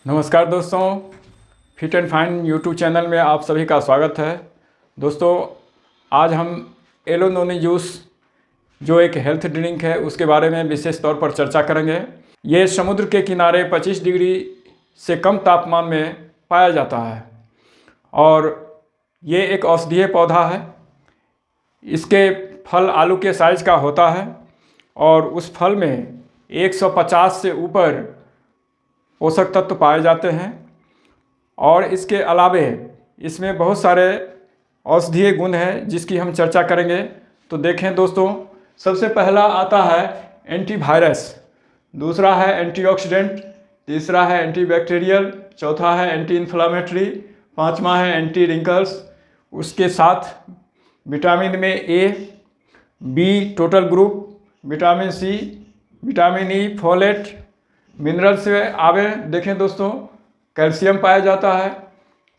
नमस्कार दोस्तों, fit and fine YouTube channel में आप सभी का स्वागत है। दोस्तों, आज हम एलोनोनी जूस जो एक हेल्थ ड्रिंक है उसके बारे में विशेष तौर पर चर्चा करेंगे। ये समुद्र के किनारे 25 डिग्री से कम तापमान में पाया जाता है और ये एक औषधीय पौधा है। इसके फल आलू के साइज का होता है और उस फल में 150 से ऊपर पोषक तत्व पाए जाते हैं और इसके अलावे इसमें बहुत सारे औषधीय गुण हैं जिसकी हम चर्चा करेंगे। तो देखें दोस्तों, सबसे पहला आता है एंटीवायरस, दूसरा है एंटीऑक्सीडेंट, तीसरा है एंटीबैक्टीरियल, चौथा है एंटी इन्फ्लामेटरी, पांचवा है एंटी रिंकल्स। उसके साथ विटामिन में A, B total group, vitamin C, vitamin E, folate, mineral से आवे देखें दोस्तों, कैल्शियम पाया जाता है,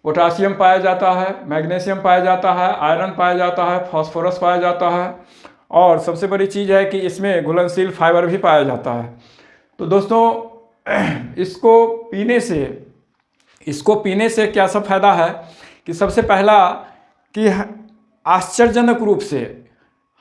पोटासियम पाया जाता है, मैग्नीशियम पाया जाता है, आयरन पाया जाता है, फास्फोरस पाया जाता है और सबसे बड़ी चीज़ है कि इसमें घुलनशील फाइबर भी पाया जाता है। तो दोस्तों, इसको पीने से क्या सब फायदा है कि सबसे पहला कि आश्चर्यजनक रूप से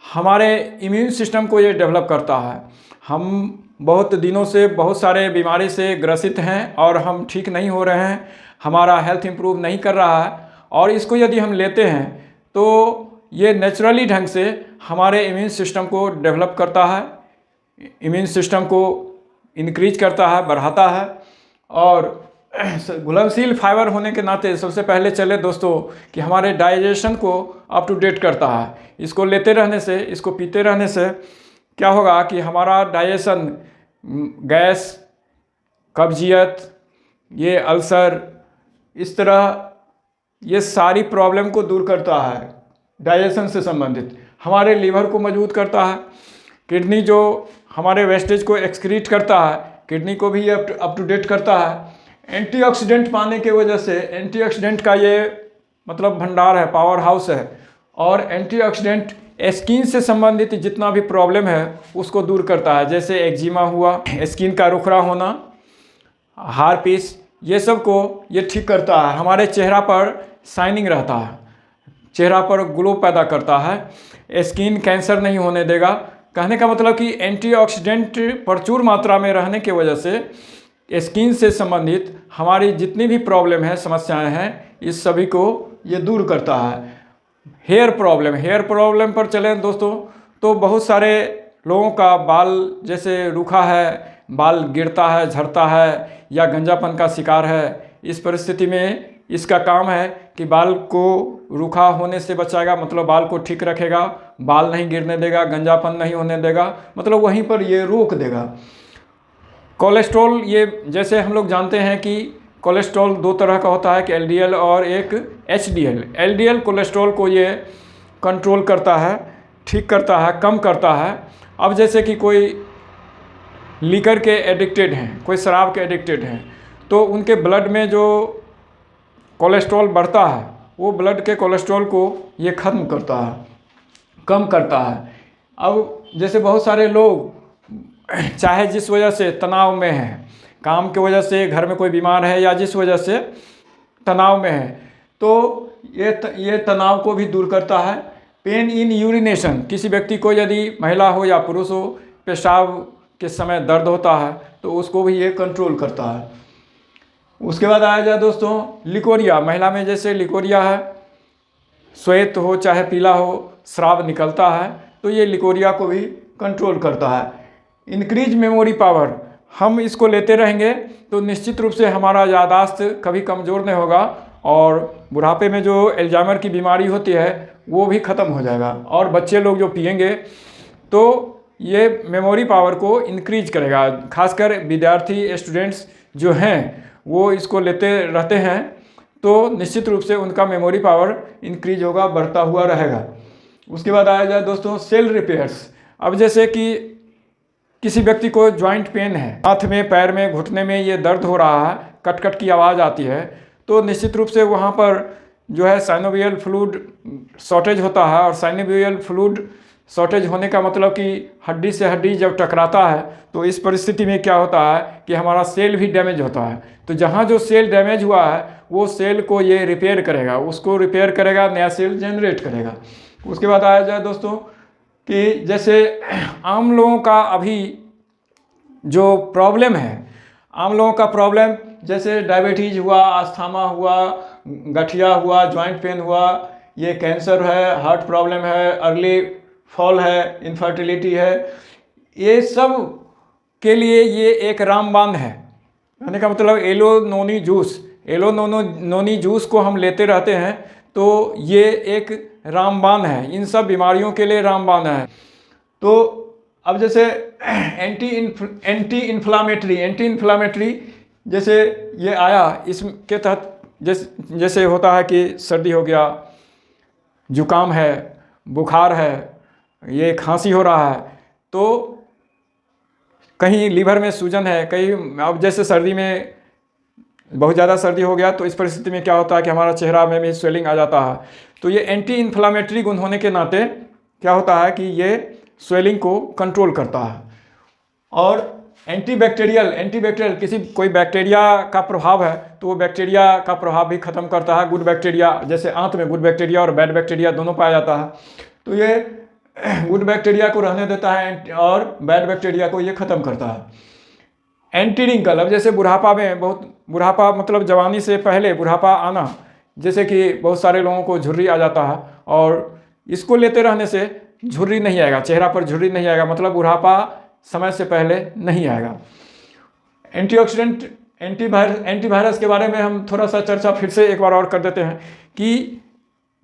हमारे इम्यून सिस्टम को ये डेवलप करता है। हम बहुत दिनों से बहुत सारे बीमारी से ग्रसित हैं और हम ठीक नहीं हो रहे हैं, हमारा हेल्थ इम्प्रूव नहीं कर रहा है और इसको यदि हम लेते हैं तो ये नेचुरली ढंग से हमारे इम्यून सिस्टम को डेवलप करता है, इम्यून सिस्टम को इंक्रीज करता है, बढ़ाता है। और घुलनशील फाइबर होने के नाते सबसे पहले चले दोस्तों कि हमारे डाइजेशन को अप टू डेट करता है। इसको लेते रहने से, इसको पीते रहने से क्या होगा कि हमारा डाइजेशन, गैस, कब्जियत, ये अल्सर, इस तरह ये सारी प्रॉब्लम को दूर करता है। डाइजेशन से संबंधित हमारे लीवर को मजबूत करता है, किडनी जो हमारे वेस्टेज को एक्सक्रीट करता है, किडनी को भी अप टू डेट करता है। एंटीऑक्सीडेंट पाने की वजह से, एंटीऑक्सीडेंट का ये मतलब भंडार है, पावर हाउस है। और एंटीऑक्सीडेंट स्किन से संबंधित जितना भी प्रॉब्लम है उसको दूर करता है, जैसे एक्जिमा हुआ, स्किन का रुखरा होना, हार पीस, ये सब को ये ठीक करता है। हमारे चेहरा पर शाइनिंग रहता है, चेहरा पर ग्लो पैदा करता है, स्किन कैंसर नहीं होने देगा। कहने का मतलब कि एंटीऑक्सीडेंट प्रचुर मात्रा में रहने की वजह से स्किन से संबंधित हमारी जितनी भी प्रॉब्लम है, समस्याएं हैं, इस सभी को ये दूर करता है। हेयर प्रॉब्लम पर चलें दोस्तों, तो बहुत सारे लोगों का बाल जैसे रूखा है, बाल गिरता है, झड़ता है या गंजापन का शिकार है। इस परिस्थिति में इसका काम है कि बाल को रूखा होने से बचाएगा, मतलब बाल को ठीक रखेगा, बाल नहीं गिरने देगा, गंजापन नहीं होने देगा, मतलब वहीं पर ये रोक देगा। कोलेस्ट्रॉल, ये जैसे हम लोग जानते हैं कि कोलेस्ट्रॉल दो तरह का होता है कि एलडीएल और एक एचडीएल। एलडीएल कोलेस्ट्रॉल को ये कंट्रोल करता है, ठीक करता है, कम करता है। अब जैसे कि कोई लीकर के एडिक्टेड हैं, कोई शराब के एडिक्टेड हैं, तो उनके ब्लड में जो कोलेस्ट्रॉल बढ़ता है वो ब्लड के कोलेस्ट्रॉल को ये ख़त्म करता है, कम करता है। अब जैसे बहुत सारे लोग चाहे जिस वजह से तनाव में हैं, काम की वजह से घर में कोई बीमार है या जिस वजह से तनाव में है, तो ये तनाव को भी दूर करता है। पेन इन यूरिनेशन, किसी व्यक्ति को यदि महिला हो या पुरुष हो, पेशाब के समय दर्द होता है तो उसको भी ये कंट्रोल करता है। उसके बाद आया जाए दोस्तों लिकोरिया, महिला में जैसे लिकोरिया है, श्वेत हो चाहे पीला हो, स्राव निकलता है, तो ये लिकोरिया को भी कंट्रोल करता है। इंक्रीज मेमोरी पावर, हम इसको लेते रहेंगे तो निश्चित रूप से हमारा याददाश्त कभी कमज़ोर नहीं होगा और बुढ़ापे में जो अल्जाइमर की बीमारी होती है वो भी ख़त्म हो जाएगा। और बच्चे लोग जो पिएंगे तो ये मेमोरी पावर को इंक्रीज करेगा। खासकर विद्यार्थी, स्टूडेंट्स जो हैं वो इसको लेते रहते हैं तो निश्चित रूप से उनका मेमोरी पावर इंक्रीज होगा, बढ़ता हुआ रहेगा। उसके बाद आया जाए दोस्तों सेल रिपेयर्स। अब जैसे कि किसी व्यक्ति को जॉइंट पेन है, हाथ में, पैर में, घुटने में ये दर्द हो रहा है, कट कट की आवाज़ आती है, तो निश्चित रूप से वहाँ पर जो है साइनोवियल फ्लूइड शॉर्टेज होता है और साइनोवियल फ्लूइड शॉर्टेज होने का मतलब कि हड्डी से हड्डी जब टकराता है तो इस परिस्थिति में क्या होता है कि हमारा सेल भी डैमेज होता है। तो जहाँ जो सेल डैमेज हुआ है वो सेल को ये रिपेयर करेगा, उसको रिपेयर करेगा, नया सेल जनरेट करेगा। उसके बाद आया जाए दोस्तों कि जैसे आम लोगों का अभी जो प्रॉब्लम है, आम लोगों का प्रॉब्लम जैसे डायबिटीज हुआ, अस्थमा हुआ, गठिया हुआ, जॉइंट पेन हुआ, ये कैंसर है, हार्ट प्रॉब्लम है, अर्ली फॉल है, इनफर्टिलिटी है, ये सब के लिए ये एक रामबाण है। कहने का मतलब एलोनोनी जूस, एलोनोनी जूस को हम लेते रहते हैं तो ये एक रामबाण है, इन सब बीमारियों के लिए रामबाण है। तो अब जैसे एंटी इन्फ्लामेटरी जैसे ये आया, इसके तहत जैसे होता है कि सर्दी हो गया, जुकाम है, बुखार है, ये खांसी हो रहा है, तो कहीं लीवर में सूजन है, कहीं अब जैसे सर्दी में बहुत ज़्यादा सर्दी हो गया तो इस परिस्थिति में क्या होता है कि हमारा चेहरा में भी स्वेलिंग आ जाता है। तो ये एंटी इन्फ्लामेटरी गुण होने के नाते क्या होता है कि ये स्वेलिंग को कंट्रोल करता है। और एंटीबैक्टीरियल किसी कोई बैक्टीरिया का प्रभाव है तो वो बैक्टीरिया का प्रभाव भी खत्म करता है। गुड बैक्टीरिया, जैसे आंत में गुड बैक्टीरिया और बैड बैक्टीरिया दोनों पाया जाता है, तो ये गुड बैक्टीरिया को रहने देता है और बैड बैक्टीरिया को ये खत्म करता है। एंटी रिंकल, अब जैसे बुढ़ापा में बुढ़ापा मतलब जवानी से पहले बुढ़ापा आना, जैसे कि बहुत सारे लोगों को झुर्री आ जाता है और इसको लेते रहने से झुर्री नहीं आएगा, चेहरा पर झुर्री नहीं आएगा, मतलब बुढ़ापा समय से पहले नहीं आएगा। एंटीऑक्सीडेंट एंटीवायरस के बारे में हम थोड़ा सा चर्चा फिर से एक बार और कर देते हैं कि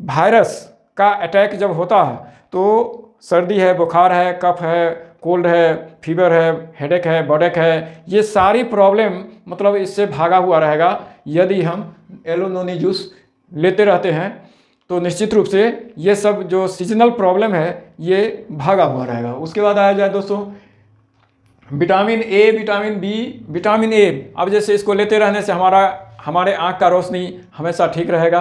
वायरस का अटैक जब होता है तो सर्दी है, बुखार है, कफ है, कोल्ड है, फीवर है, हेडेक है, बॉडेक है, ये सारी प्रॉब्लम मतलब इससे भागा हुआ रहेगा यदि हम एलोनोनी जूस लेते रहते हैं। तो निश्चित रूप से ये सब जो सीजनल प्रॉब्लम है ये भागा हुआ रहेगा। उसके बाद आया जाए दोस्तों vitamin A, vitamin B, vitamin A, अब जैसे इसको लेते रहने से हमारे आँख का रोशनी हमेशा ठीक रहेगा,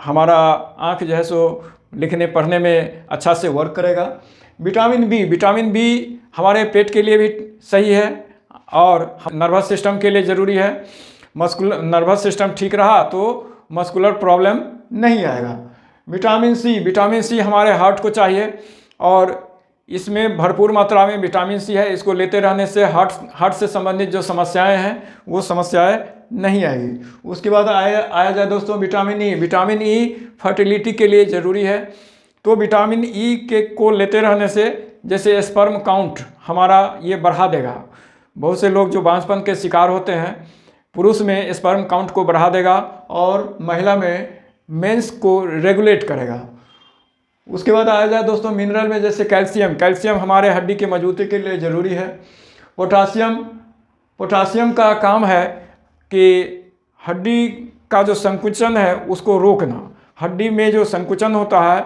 हमारा आँख जो है सो लिखने पढ़ने में अच्छा से वर्क करेगा। विटामिन बी हमारे पेट के लिए भी सही है और नर्वस सिस्टम के लिए ज़रूरी है। नर्वस सिस्टम ठीक रहा तो मस्कुलर प्रॉब्लम नहीं आएगा। विटामिन सी हमारे हार्ट को चाहिए और इसमें भरपूर मात्रा में विटामिन सी है, इसको लेते रहने से हार्ट से संबंधित जो समस्याएं हैं वो समस्याएं नहीं आएगी। उसके बाद आया जाए दोस्तों विटामिन ई फर्टिलिटी के लिए ज़रूरी है। तो विटामिन ई को लेते रहने से जैसे स्पर्म काउंट हमारा ये बढ़ा देगा। बहुत से लोग जो बांझपन के शिकार होते हैं, पुरुष में स्पर्म काउंट को बढ़ा देगा और महिला में मेंस को रेगुलेट करेगा। उसके बाद आया जाए दोस्तों मिनरल में जैसे कैल्शियम हमारे हड्डी के मजबूती के लिए ज़रूरी है। पोटासियम का काम है कि हड्डी का जो संकुचन है उसको रोकना, हड्डी में जो संकुचन होता है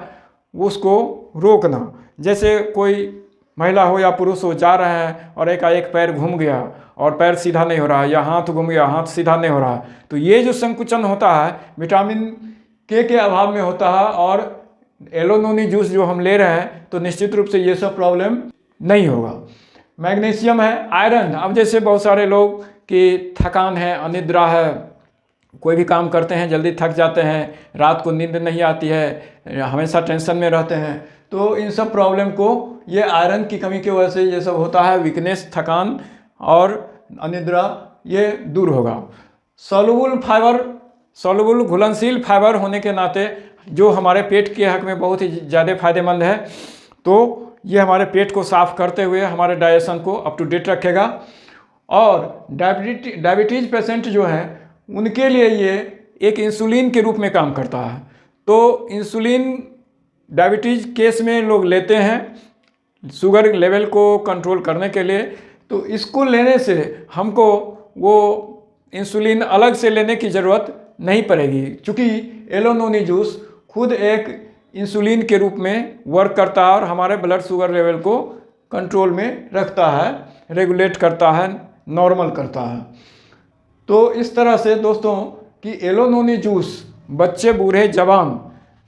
उसको रोकना। जैसे कोई महिला हो या पुरुष हो, जा रहे हैं और एकाएक पैर घूम गया और पैर सीधा नहीं हो रहा है, या हाथ घूम गया, हाथ सीधा नहीं हो रहा है, तो ये जो संकुचन होता है विटामिन के अभाव में होता है। और एलोनोनी जूस जो हम ले रहे हैं तो निश्चित रूप से ये सब प्रॉब्लम नहीं होगा। मैग्नीशियम है, आयरन, अब जैसे बहुत सारे लोग की थकान है, अनिद्रा है, कोई भी काम करते हैं जल्दी थक जाते हैं, रात को नींद नहीं आती है, हमेशा टेंशन में रहते हैं, तो इन सब प्रॉब्लम को ये आयरन की कमी की वजह से ये सब होता है, वीकनेस, थकान और अनिद्रा, ये दूर होगा। सॉल्युबल घुलनशील फाइबर होने के नाते जो हमारे पेट के हक में बहुत ही ज़्यादा फायदेमंद है, तो ये हमारे पेट को साफ करते हुए हमारे डाइजेशन को अप टू डेट रखेगा। और डायबिटीज़ पेशेंट जो हैं उनके लिए ये एक इंसुलिन के रूप में काम करता है। तो इंसुलिन डायबिटीज़ केस में लोग लेते हैं शुगर लेवल को कंट्रोल करने के लिए, तो इसको लेने से हमको वो इंसुलिन अलग से लेने की ज़रूरत नहीं पड़ेगी, क्योंकि एलोनोनी जूस खुद एक इंसुलिन के रूप में वर्क करता है और हमारे ब्लड शुगर लेवल को कंट्रोल में रखता है, रेगुलेट करता है, नॉर्मल करता है। तो इस तरह से दोस्तों कि एलोनोनी जूस बच्चे, बूढ़े, जवान,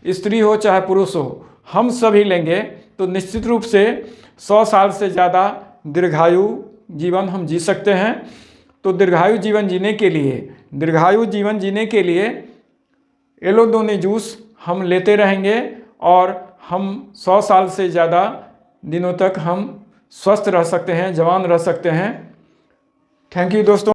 स्त्री हो चाहे पुरुष हो, हम सभी लेंगे तो निश्चित रूप से 100 साल से ज़्यादा दीर्घायु जीवन हम जी सकते हैं। तो दीर्घायु जीवन जीने के लिए एलोडोनी जूस हम लेते रहेंगे और हम 100 साल से ज़्यादा दिनों तक हम स्वस्थ रह सकते हैं, जवान रह सकते हैं। थैंक यू दोस्तों।